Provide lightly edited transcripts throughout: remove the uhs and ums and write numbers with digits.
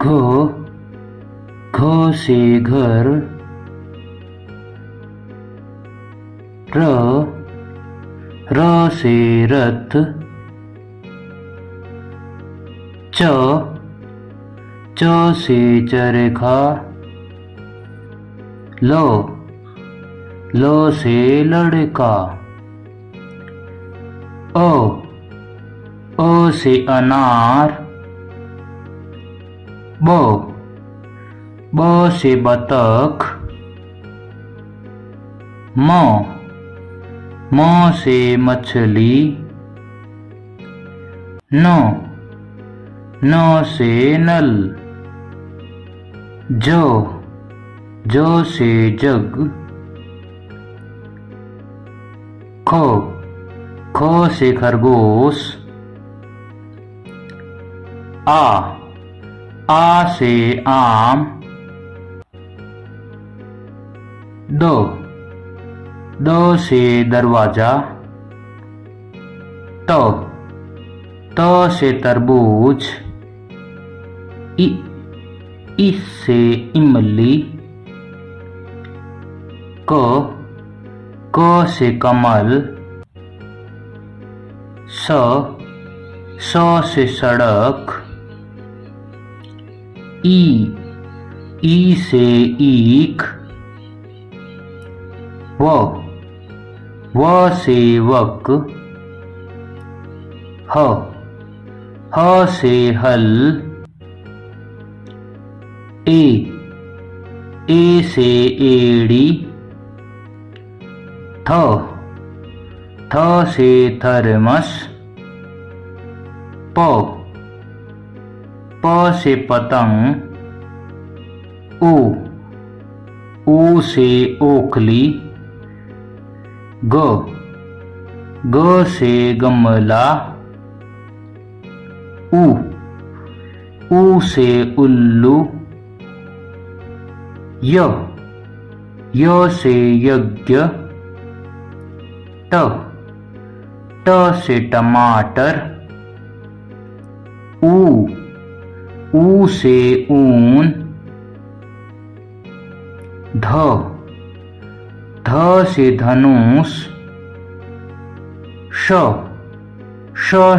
घो घो से घर। र र से रथ। च च से चरखा। लो लो से लड़का। ओ से अनार। ब ब से बतख। म से मछली। न से नल। जो से जग। खो से खरगोश। आ से आम। दो से दरवाजा। तो से तरबूज। इस से इमली। को से कमल। सौ से सड़क। ई से ईख। व से वक। ह से हल। ए से एड़ी। थ से थर्मस। प से पतंग। ऊ से ओखली। ग से गमला। ऊ से उल्लू। य से यज्ञ। ट से टमाटर। ऊ से ऊन। ध से धनुष। श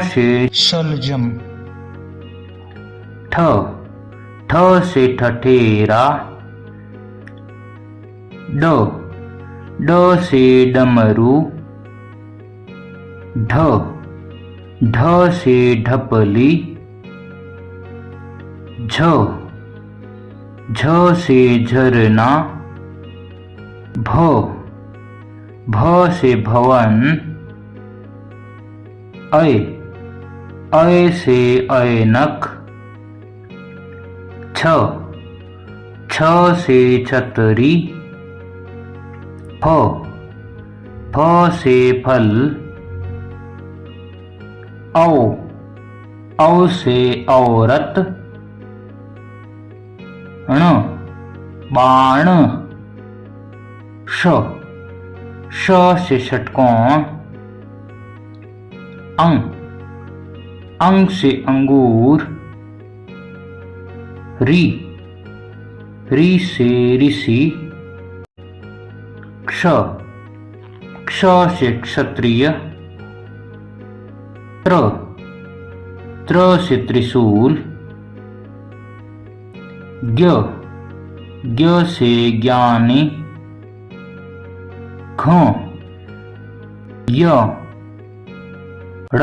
से शलजम। ठ से ठठेरा। ड से डमरू। ढ से ढपली। झ से झरना। भ से भवन। अय से ऐनक। छ से छतरी। फ से फल। औ से औरत। बाण। श से षटकोण। अंग से अंगूर। री से ऋषि। क्ष से क्षत्रिय। त्र से त्रिशूल। ज्ञ से ज्ञानी। य ढ